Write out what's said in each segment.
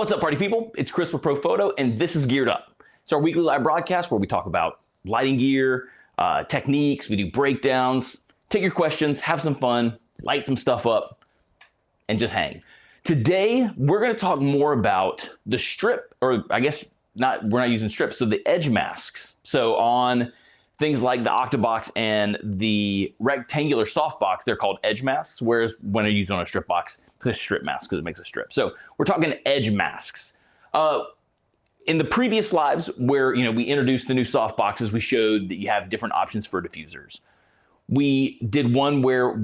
What's up, party people? It's Chris with Profoto, and this is Geared Up. It's our weekly live broadcast where we talk about lighting gear, techniques, we do breakdowns, take your questions, have some fun, light some stuff up, and just hang. Today, we're going to talk more about the strip, or I guess we're not using strips, so the edge masks. So on things like the Octabox and the rectangular softbox, they're called edge masks, whereas when they're used on a strip box, it's a strip mask because it makes a strip. So we're talking edge masks. In the previous lives where we introduced the new soft boxes, we showed that you have different options for diffusers. We did one where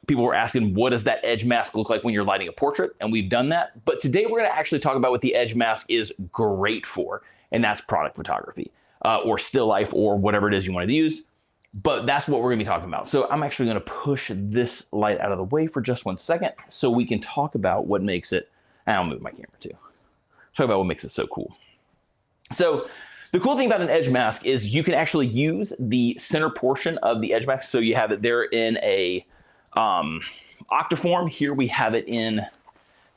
people were asking, what does that edge mask look like when you're lighting a portrait? And we've done that. But today we're going to actually talk about what the edge mask is great for, and that's product photography or still life or whatever it is you want to use. But that's what we're going to be talking about. So I'm actually going to push this light out of the way for just 1 second so we can talk about what makes it, and I'll move my camera too. Talk about what makes it so cool. So the cool thing about an edge mask is you can actually use the center portion of the edge mask. So you have it there in a octa form. Here we have it in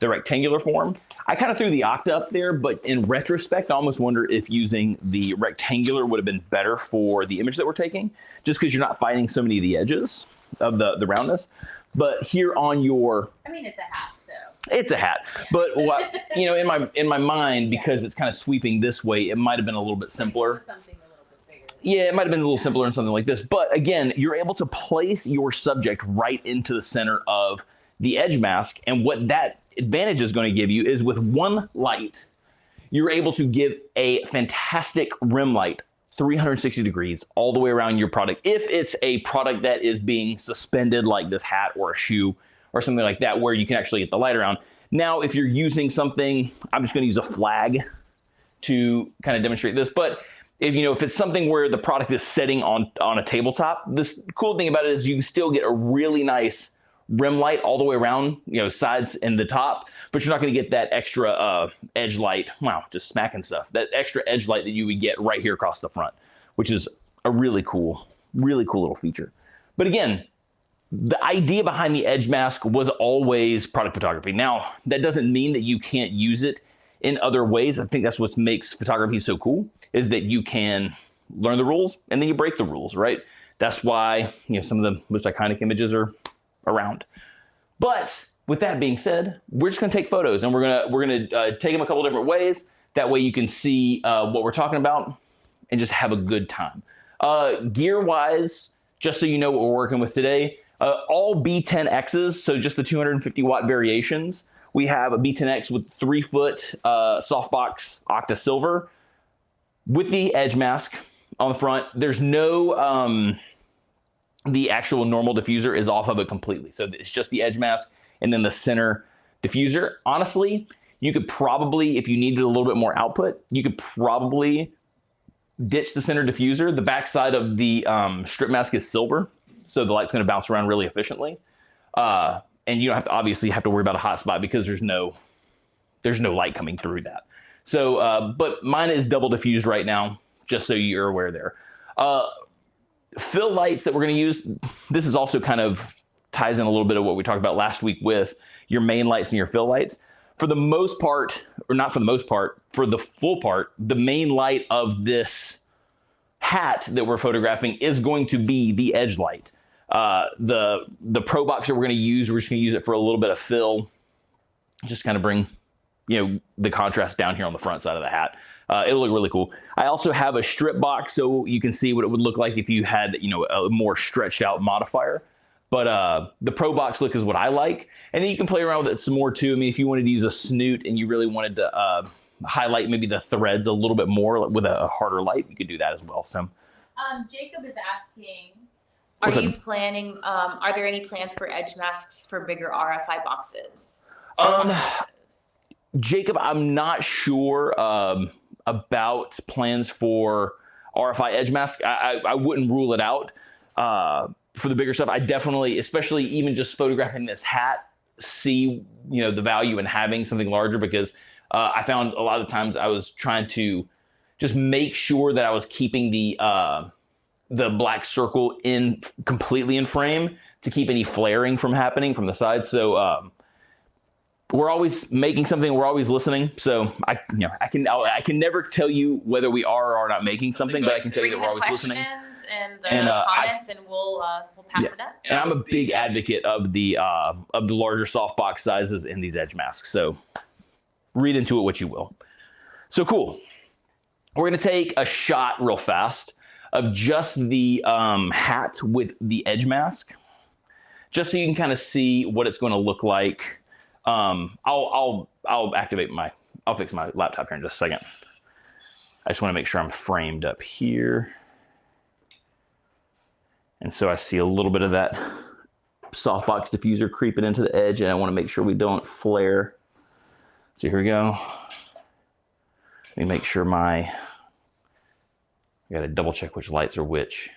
the rectangular form. I kind of threw the octa up there, but in retrospect, I almost wonder if using the rectangular would have been better for the image that we're taking, just because you're not fighting so many of the edges of the roundness. But here on your, I mean, it's a hat, so. It's a hat, yeah. But what in my mind, because it's kind of sweeping this way, it might have been a little bit simpler. Something a little bit bigger. Yeah, it might have been a little simpler in something like this. But again, you're able to place your subject right into the center of the edge mask, and what that advantage is going to give you is with one light, you're able to give a fantastic rim light 360 degrees all the way around your product. If it's a product that is being suspended like this hat or a shoe or something like that, where you can actually get the light around. Now, if you're using something, I'm just going to use a flag to kind of demonstrate this. But if it's something where the product is sitting on a tabletop, this cool thing about it is you still get a really nice rim light all the way around, sides and the top, but you're not going to get that extra edge light. Wow, just smacking stuff. That extra edge light that you would get right here across the front, which is a really cool little feature. But again, the idea behind the edge mask was always product photography. Now, that doesn't mean that you can't use it in other ways. I think that's what makes photography so cool, is that you can learn the rules and then you break the rules, right? That's why some of the most iconic images are around. But with that being said, we're just going to take photos, and we're gonna take them a couple different ways. That way you can see what we're talking about and just have a good time. Gear wise, just so you know what we're working with today, all B10Xs, so just the 250 watt variations. We have a B10X with 3 foot softbox octa silver with the edge mask on the front. There's no the actual normal diffuser is off of it completely. So it's just the edge mask and then the center diffuser. Honestly, you could probably, if you needed a little bit more output, you could probably ditch the center diffuser. The backside of the strip mask is silver, so the light's going to bounce around really efficiently. And you don't have to obviously have to worry about a hot spot because there's no light coming through that. So, but mine is double diffused right now, just so you're aware there. Fill lights that we're going to use, this is also kind of ties in a little bit of what we talked about last week with your main lights and your fill lights. For the most part, or not for the most part, for the full part, the main light of this hat that we're photographing is going to be the edge light. The Pro box that we're going to use, we're just going to use it for a little bit of fill, just kind of bring the contrast down here on the front side of the hat. It'll look really cool. I also have a strip box, so you can see what it would look like if you had, a more stretched out modifier. But the Pro box look is what I like. And then you can play around with it some more too. I mean, if you wanted to use a snoot and you really wanted to highlight maybe the threads a little bit more with a harder light, you could do that as well. So, Jacob is asking, are there any plans for edge masks for bigger RFI boxes? Jacob, I'm not sure about plans for RFI edge mask. I wouldn't rule it out for the bigger stuff. I definitely, especially even just photographing this hat, see the value in having something larger, because I found a lot of times I was trying to just make sure that I was keeping the black circle completely in frame to keep any flaring from happening from the side. So we're always making something. We're always listening. So I can never tell you whether we are or are not making something, but I can tell you that we're always listening. Questions and the comments, and we'll pass it up. And I'm a big advocate of the larger softbox sizes in these edge masks. So read into it what you will. So cool. We're going to take a shot real fast of just the hat with the edge mask, just so you can kind of see what it's going to look like. I'll fix my laptop here in just a second. I just want to make sure I'm framed up here. And so I see a little bit of that softbox diffuser creeping into the edge, and I want to make sure we don't flare. So here we go. Let me make sure I got to double check which lights are which.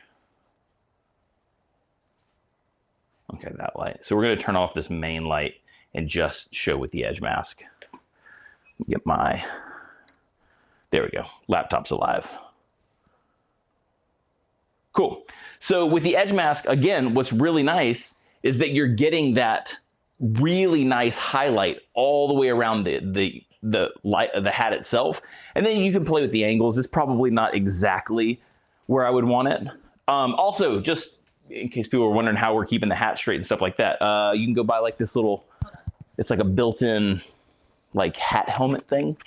Okay, that light. So we're going to turn off this main light and just show with the edge mask. Get there we go. Laptop's alive. Cool. So with the edge mask, again, what's really nice is that you're getting that really nice highlight all the way around the hat itself. And then you can play with the angles. It's probably not exactly where I would want it. Also, just in case people are wondering how we're keeping the hat straight and stuff like that, you can go buy like this little, it's like a built-in like hat helmet thing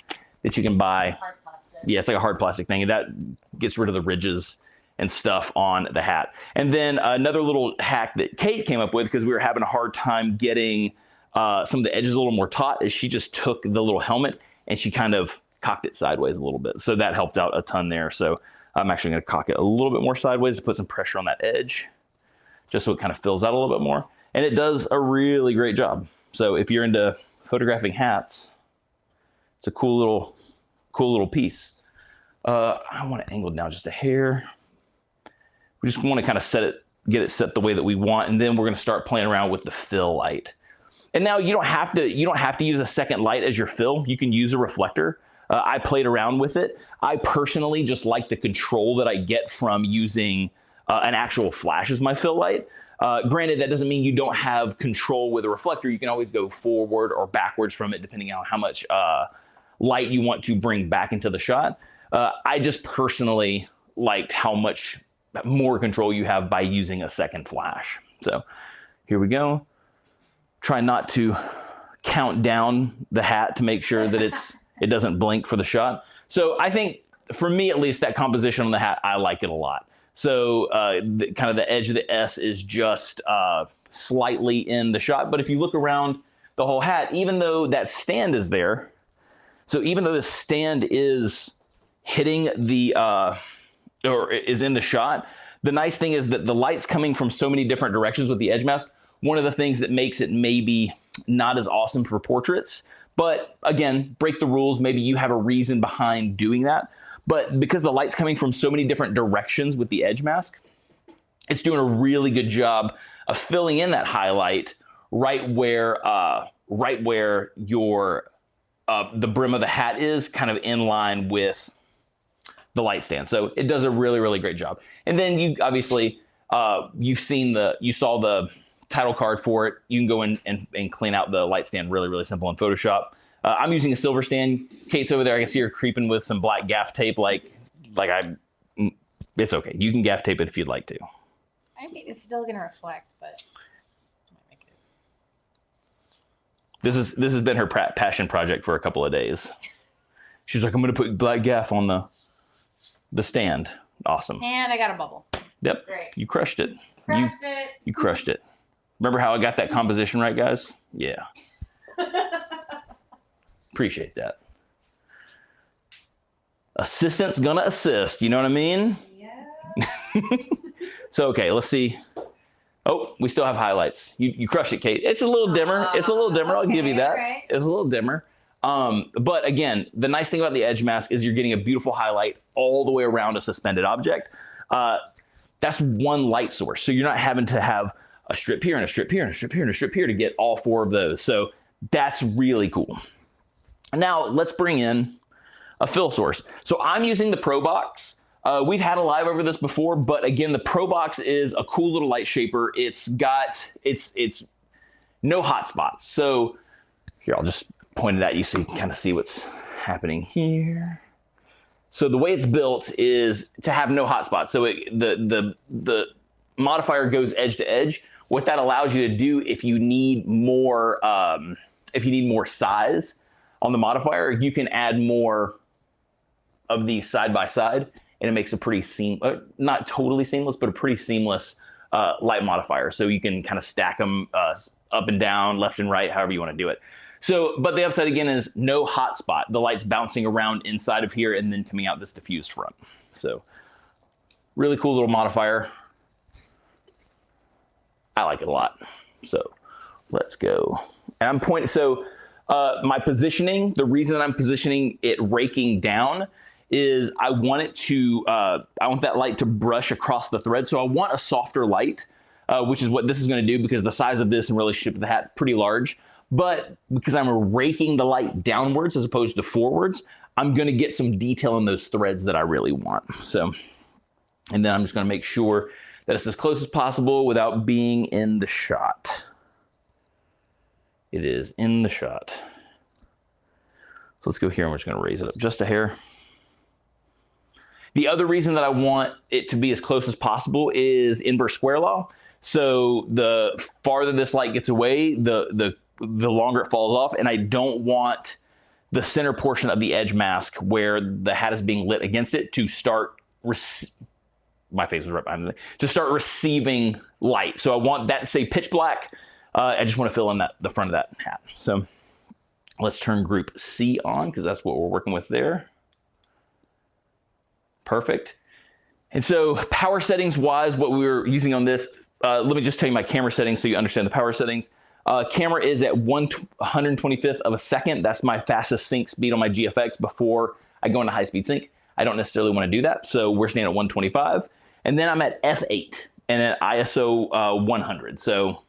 that you can buy. Hard plastic. Yeah, it's like a hard plastic thing, and that gets rid of the ridges and stuff on the hat. And then another little hack that Kate came up with, because we were having a hard time getting some of the edges a little more taut, is she just took the little helmet and she kind of cocked it sideways a little bit. So that helped out a ton there. So I'm actually going to cock it a little bit more sideways to put some pressure on that edge, just so it kind of fills out a little bit more. And it does a really great job. So if you're into photographing hats, it's a cool little piece. I want it angled now just a hair. We just want to kind of get it set the way that we want, and then we're going to start playing around with the fill light. And now you don't have to use a second light as your fill. You can use a reflector. I played around with it. I personally just like the control that I get from using an actual flash as my fill light. Granted, that doesn't mean you don't have control with a reflector. You can always go forward or backwards from it, depending on how much light you want to bring back into the shot. I just personally liked how much more control you have by using a second flash. So here we go. Try not to count down the hat to make sure that it doesn't blink for the shot. So I think, for me at least, that composition on the hat, I like it a lot. So kind of the edge of the S is just slightly in the shot. But if you look around the whole hat, even though that stand is there, so even though the stand is hitting or is in the shot, the nice thing is that the light's coming from so many different directions with the edge mask. One of the things that makes it maybe not as awesome for portraits, but again, break the rules. Maybe you have a reason behind doing that. But because the light's coming from so many different directions with the edge mask, it's doing a really good job of filling in that highlight right where your the brim of the hat is, kind of in line with the light stand. So it does a really, really great job. And then you obviously, you saw the title card for it. You can go in and clean out the light stand really, really simple in Photoshop. I'm using a silver stand. Kate's over there. I can see her creeping with some black gaff tape. It's okay. You can gaff tape it if you'd like to. I mean, it's still going to reflect, but this has been her passion project for a couple of days. She's like, I'm going to put black gaff on the stand. Awesome. And I got a bubble. Yep. Great. You crushed it. You crushed it. Remember how I got that composition right, guys? Yeah. Appreciate that. Assistant's gonna assist. You know what I mean? Yeah. So, okay, let's see. Oh, we still have highlights. You crushed it, Kate. It's a little dimmer. It's a little dimmer. I'll give you that. Right. It's a little dimmer. But again, the nice thing about the edge mask is you're getting a beautiful highlight all the way around a suspended object. That's one light source. So you're not having to have a strip here and a strip here and a strip here and a strip here to get all four of those. So that's really cool. Now let's bring in a fill source. So I'm using the Pro Box. We've had a live over this before, but again, the Pro Box is a cool little light shaper. It's no hot spots. So Here, I'll just point it at you so you can kind of see what's happening here. So the way it's built is to have no hotspot. So the modifier goes edge to edge. What that allows you to do, if you need more size on the modifier, you can add more of these side by side, and it makes a pretty not totally seamless, but a pretty seamless light modifier. So you can kind of stack them up and down, left and right, however you want to do it. So, but the upside again is no hot spot. The light's bouncing around inside of here and then coming out this diffused front. So really cool little modifier. I like it a lot. So let's go. And I'm pointing, so my positioning, the reason that I'm positioning it raking down is I want it to, I want that light to brush across the thread. So I want a softer light, which is what this is going to do because the size of this in relationship to the hat, pretty large. But because I'm raking the light downwards as opposed to forwards, I'm going to get some detail in those threads that I really want. So, and then I'm just going to make sure that it's as close as possible without being in the shot. It is in the shot. So let's go here and we're just going to raise it up just a hair. The other reason that I want it to be as close as possible is inverse square law. So the farther this light gets away, the longer it falls off, and I don't want the center portion of the edge mask where the hat is being lit against it to start, my face was right behind me, to start receiving light. So I want that to say pitch black. I just want to fill in the front of that hat. So let's turn group C on because that's what we're working with there. Perfect. And so power settings wise, what we were using on this, let me just tell you my camera settings so you understand the power settings. Camera is at 1/125th of a second. That's my fastest sync speed on my GFX before I go into high speed sync. I don't necessarily want to do that. So we're staying at 125. And then I'm at F8 and at ISO 100. So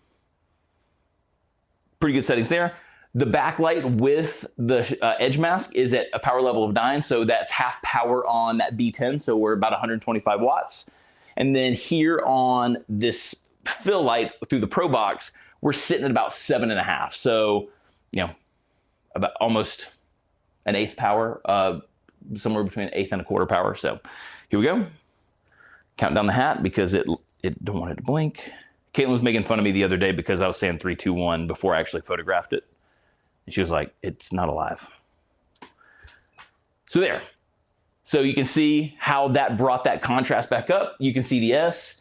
pretty good settings there. The backlight with the edge mask is at a power level of 9. So that's half power on that B10. So we're about 125 watts. And then here on this fill light through the Pro Box, we're sitting at about 7.5. So, you know, about almost an eighth power, somewhere between an eighth and a quarter power. So here we go. Count down the hat because it don't want it to blink. Caitlin was making fun of me the other day because I was saying 3, 2, 1 before I actually photographed it. And she was like, it's not alive. So there. So you can see how that brought that contrast back up. You can see the S.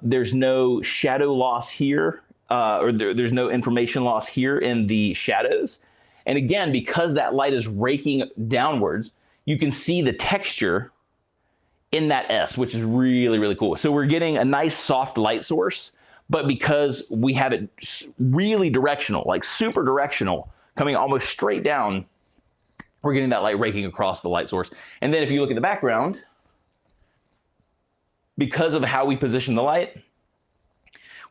There's no shadow loss here. Or there's no information loss here in the shadows. And again, because that light is raking downwards, you can see the texture in that S, which is really, really cool. So we're getting a nice soft light source, but because we have it really directional, like super directional, coming almost straight down, we're getting that light raking across the light source. And then if you look at the background, because of how we position the light,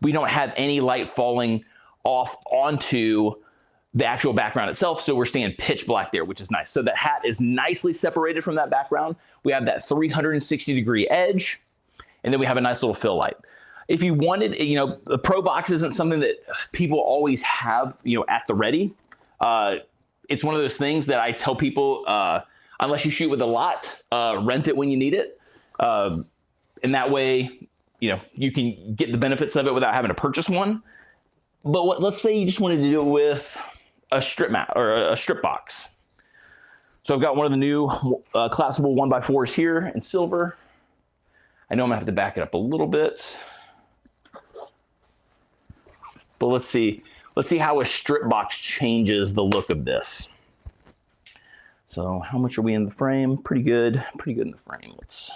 we don't have any light falling off onto the actual background itself. So we're staying pitch black there, which is nice. So that hat is nicely separated from that background. We have that 360-degree edge, and then we have a nice little fill light. If you wanted, you know, the Pro Box isn't something that people always have, you know, at the ready. It's one of those things that I tell people, unless you shoot with a lot, rent it when you need it. And that way, you know, you can get the benefits of it without having to purchase one. But let's say you just wanted to do it with a strip mat or a strip box. So I've got one of the new collapsible 1x4s here in silver. I know I'm gonna have to back it up a little bit. But let's see how a strip box changes the look of this. So how much are we in the frame? Pretty good in the frame. Let's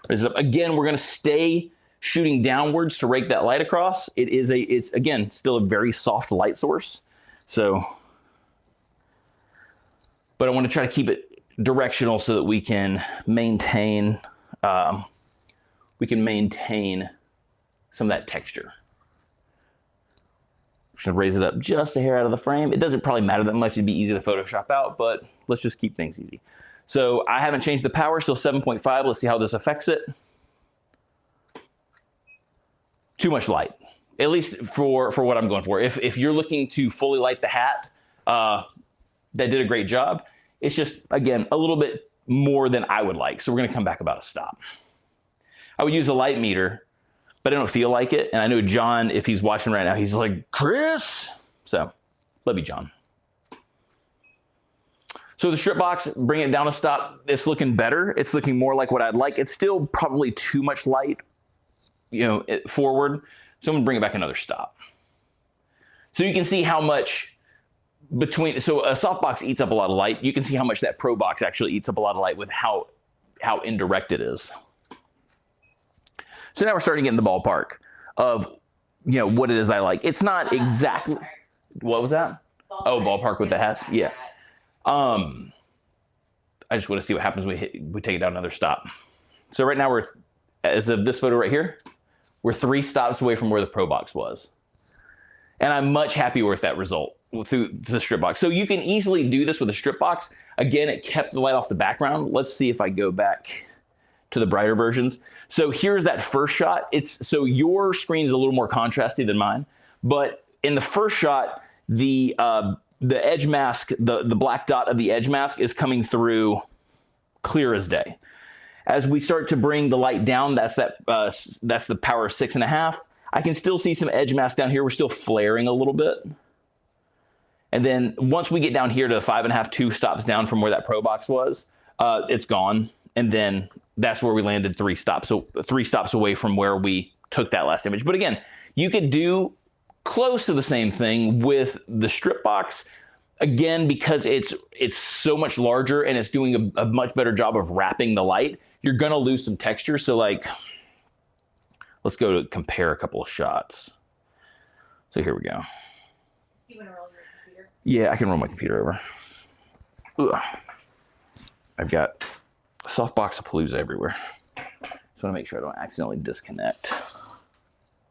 raise it up. Again, we're gonna stay shooting downwards to rake that light across. It's again, still a very soft light source. So, but I wanna try to keep it directional so that we can maintain some of that texture. Just gonna raise it up just a hair out of the frame. It doesn't probably matter that much. It'd be easy to Photoshop out, but let's just keep things easy. So I haven't changed the power, still 7.5. Let's see how this affects it. Too much light, at least for what I'm going for. If you're looking to fully light the hat, that did a great job. It's just, again, a little bit more than I would like. So we're going to come back about a stop. I would use a light meter, but I don't feel like it. And I know John, if he's watching right now, he's like, Chris. So love you, John. So the strip box, bring it down a stop. It's looking better. It's looking more like what I'd like. It's still probably too much light, forward. So I'm gonna bring it back another stop. So you can see how much so a softbox eats up a lot of light. You can see how much that Pro box actually eats up a lot of light with how indirect it is. So now we're starting to get in the ballpark of, what it is I like. It's not exactly, what was that? Ballpark with the hats? Yeah. I just want to see what happens when we take it down another stop. So right now as of this photo right here, we're 3 stops away from where the Pro box was. And I'm much happier with that result through the strip box. So you can easily do this with a strip box. Again, it kept the light off the background. Let's see if I go back to the brighter versions. So here's that first shot. So your screen is a little more contrasty than mine, but in the first shot, the edge mask, the black dot of the edge mask is coming through clear as day. As we start to bring the light down, that's the power of 6.5. I can still see some edge mask down here. We're still flaring a little bit. And then once we get down here to 5.5, 2 stops down from where that Pro box was, it's gone. And then that's where we landed 3 stops. So 3 stops away from where we took that last image. But again, you could do close to the same thing with the strip box. Again, because it's so much larger and it's doing a much better job of wrapping the light, you're gonna lose some texture. So like, let's go to compare a couple of shots. So here we go. You wanna roll your computer? Yeah, I can roll my computer over. Ugh. I've got a softbox of Palooza everywhere. Just wanna make sure I don't accidentally disconnect.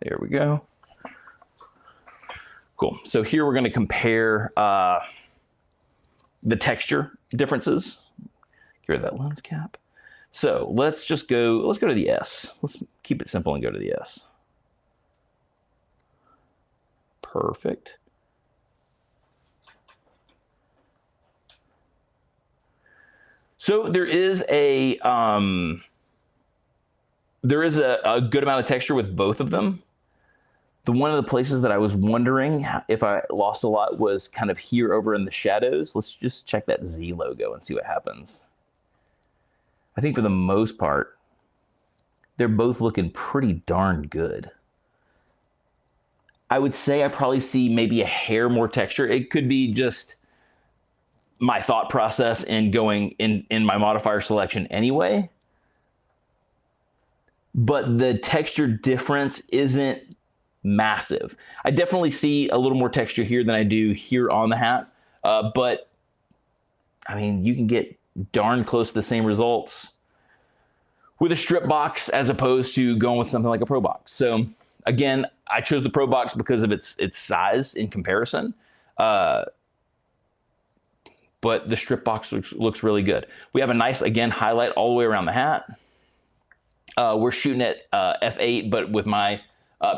There we go. Cool. So here we're going to compare the texture differences. Get rid of that lens cap. So let's go to the S. Let's keep it simple and go to the S. Perfect. So there is a good amount of texture with both of them. One of the places that I was wondering if I lost a lot was kind of here over in the shadows. Let's just check that Z logo and see what happens. I think for the most part, they're both looking pretty darn good. I would say I probably see maybe a hair more texture. It could be just my thought process in going in my modifier selection anyway. But the texture difference isn't massive. I definitely see a little more texture here than I do here on the hat. But I mean, you can get darn close to the same results with a strip box as opposed to going with something like a Pro box. So again, I chose the Pro box because of its size in comparison. But the strip box looks really good. We have a nice, again, highlight all the way around the hat. We're shooting at f8, but with my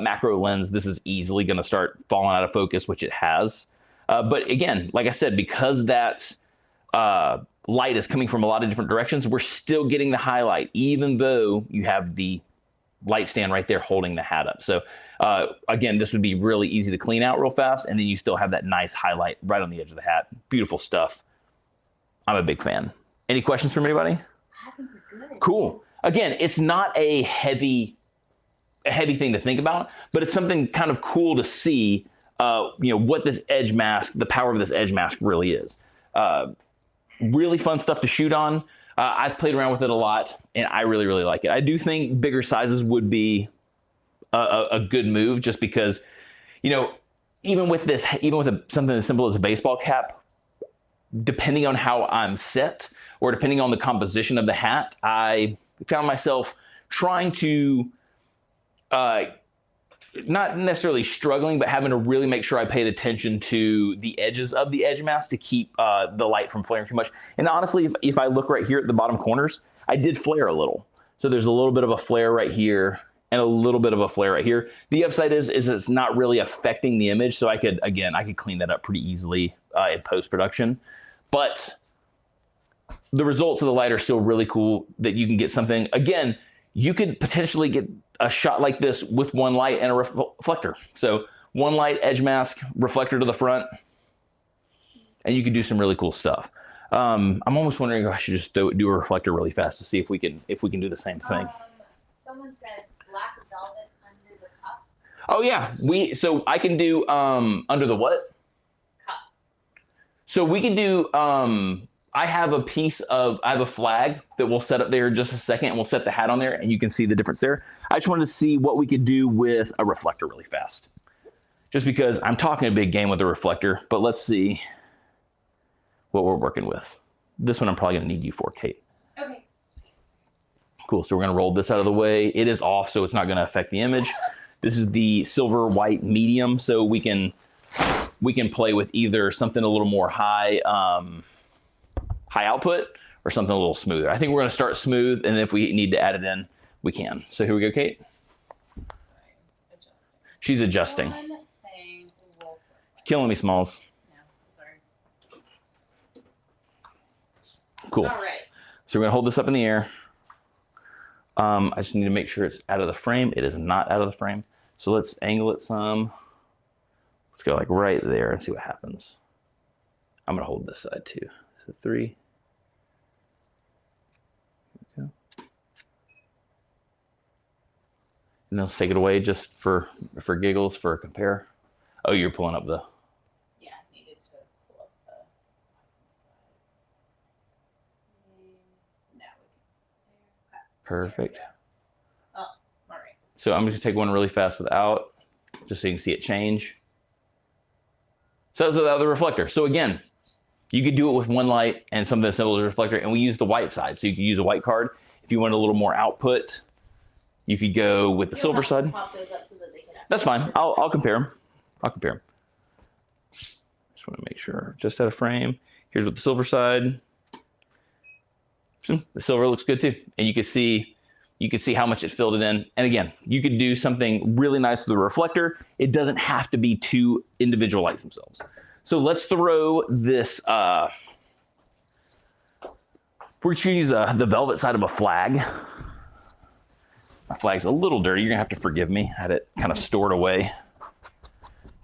macro lens, this is easily going to start falling out of focus, which it has. But again, like I said, because that light is coming from a lot of different directions, we're still getting the highlight, even though you have the light stand right there holding the hat up. So again, this would be really easy to clean out real fast, and then you still have that nice highlight right on the edge of the hat. Beautiful stuff. I'm a big fan. Any questions from anybody? I think we're good. Cool. Again, it's not a heavy thing to think about, but it's something kind of cool to see, what this edge mask, the power of this edge mask really is. Really fun stuff to shoot on. I've played around with it a lot, and I really, really like it. I do think bigger sizes would be a good move, just because, even with something as simple as a baseball cap, depending on how I'm set or depending on the composition of the hat, I found myself trying to, not necessarily struggling, but having to really make sure I paid attention to the edges of the edge mask to keep the light from flaring too much. And honestly, if I look right here at the bottom corners, I did flare a little. So there's a little bit of a flare right here and a little bit of a flare right here. The upside is it's not really affecting the image. So I could clean that up pretty easily in post-production. But the results of the light are still really cool that you can get something. Again, you could potentially get a shot like this with one light and a reflector. So one light, edge mask, reflector to the front, and you can do some really cool stuff. I'm almost wondering if I should just do a reflector really fast to see if we can do the same thing. Someone said black velvet under the cup. Oh yeah, so I can do under the what? Cup. So we can do. I have a flag that we'll set up there in just a second, and we'll set the hat on there, and you can see the difference there. I just wanted to see what we could do with a reflector really fast, just because I'm talking a big game with a reflector. But let's see what we're working with. This one I'm probably going to need you for, Kate. Okay. Cool. So we're going to roll this out of the way. It is off, so it's not going to affect the image. This is the silver white medium, so we can play with either something a little more high output or something a little smoother. I think we're going to start smooth, and if we need to add it in, we can. So here we go, Kate. She's adjusting. Killing me, Smalls. Cool. All right. So we're gonna hold this up in the air. I just need to make sure it's out of the frame. It is not out of the frame. So let's angle it some. Let's go like right there and see what happens. I'm gonna hold this side too. So 3. Okay. And let's take it away just for giggles, for a compare. Oh, you're pulling up the. Perfect. Oh, all right. So I'm just gonna take one really fast without, just so you can see it change. So that's without the reflector. So again, you could do it with one light and something as simple as a reflector, and we use the white side. So you could use a white card. If you want a little more output, you could go with the silver side. That's fine. I'll compare them. Just want to make sure, just out of frame. Here's with the silver side. The silver looks good too, and you can see how much it filled it in. And again, you could do something really nice with the reflector. It doesn't have to be two individual lights themselves. So let's throw this. We're going to use the velvet side of a flag. My flag's a little dirty. You're gonna have to forgive me. I had it kind of stored away.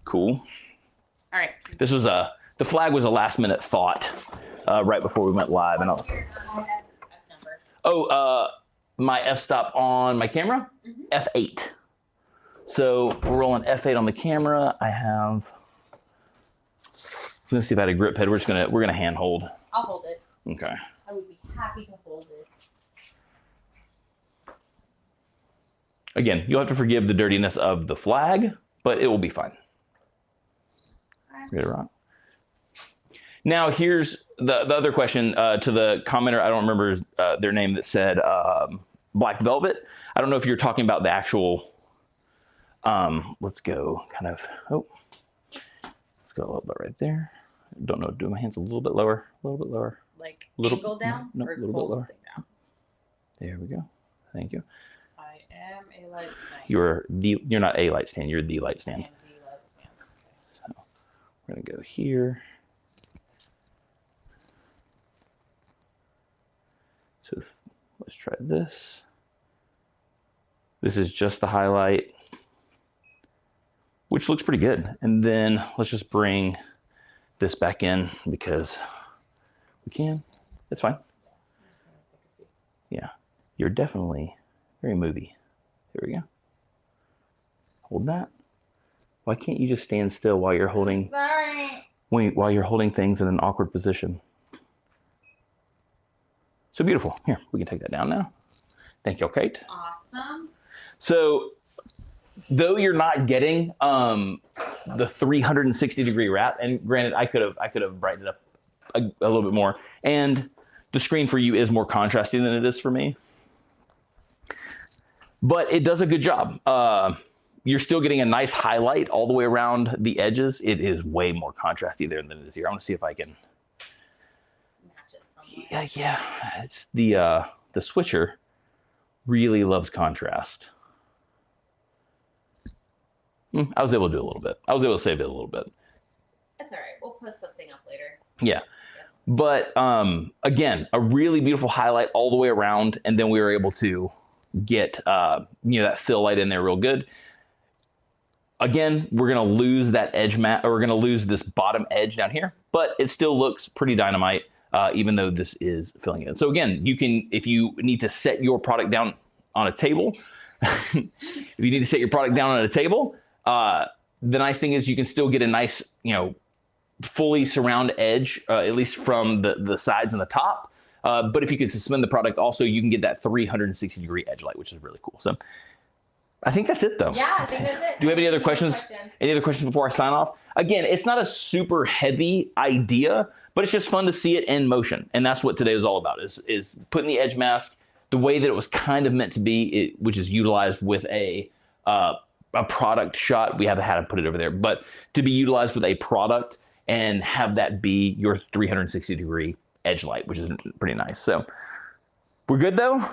Cool. All right. This was the flag was a last minute thought right before we went live, and my f-stop on my camera, F8. So we're rolling F8 on the camera. Let's see if I had a grip head. We're gonna hand hold. I'll hold it. Okay. I would be happy to hold it. Again, you'll have to forgive the dirtiness of the flag, but it will be fine. Ready to rock? Now here's the other question to the commenter. I don't remember their name, that said black velvet. I don't know if you're talking about the actual. Let's go let's go a little bit right there. Don't know. Do my hands a little bit lower. Like little, angle down? No, or a little bit lower. Down? There we go. Thank you. I am a light stand. You're not a light stand. You're the light stand. I am the light stand. Okay. So we're gonna go here. So let's try this. This is just the highlight, which looks pretty good. And then let's just bring this back in because we can. It's fine. Yeah, you're definitely very movie. There we go. Hold that. Why can't you just stand still while you're holding? Sorry. While you're holding things in an awkward position. So beautiful. Here, we can take that down now. Thank you, Kate. Awesome. So, though you're not getting the 360-degree wrap, and granted, I could have brightened it up a little bit more, and the screen for you is more contrasty than it is for me, but it does a good job. You're still getting a nice highlight all the way around the edges. It is way more contrasty there than it is here. I want to see if I can. Yeah. It's the switcher really loves contrast. I was able to do a little bit. I was able to save it a little bit. That's all right. We'll post something up later. Yeah. But again, a really beautiful highlight all the way around. And then we were able to get that fill light in there real good. Again, we're going to lose that edge mat, or we're going to lose this bottom edge down here, but it still looks pretty dynamite, even though this is filling in. So again, you can, if you need to set your product down on a table, the nice thing is you can still get a nice, fully surround edge, at least from the sides and the top. But if you can suspend the product also, you can get that 360-degree edge light, which is really cool. So I think that's it, though. Yeah, I think that's it. Do we have any other questions? Any other questions before I sign off? Again, it's not a super heavy idea, but it's just fun to see it in motion. And that's what today was all about, is putting the edge mask the way that it was kind of meant to be, which is utilized with a product shot. We haven't had to put it over there, but to be utilized with a product and have that be your 360-degree edge light, which is pretty nice. So we're good, though?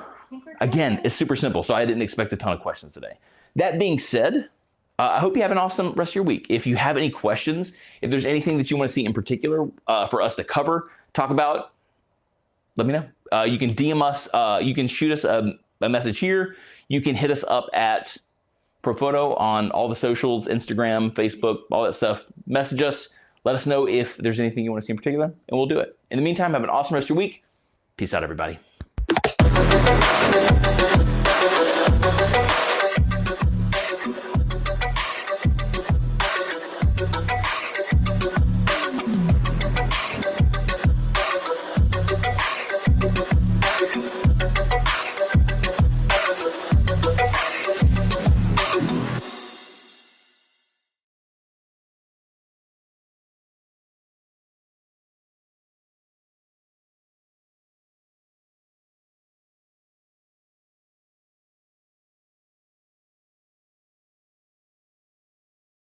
Again, it's super simple, so I didn't expect a ton of questions today. That being said, I hope you have an awesome rest of your week. If you have any questions, if there's anything that you want to see in particular for us to cover, talk about, let me know. You can DM us. You can shoot us a message here. You can hit us up at Profoto on all the socials, Instagram, Facebook, all that stuff. Message us. Let us know if there's anything you want to see in particular, and we'll do it. In the meantime, have an awesome rest of your week. Peace out, everybody.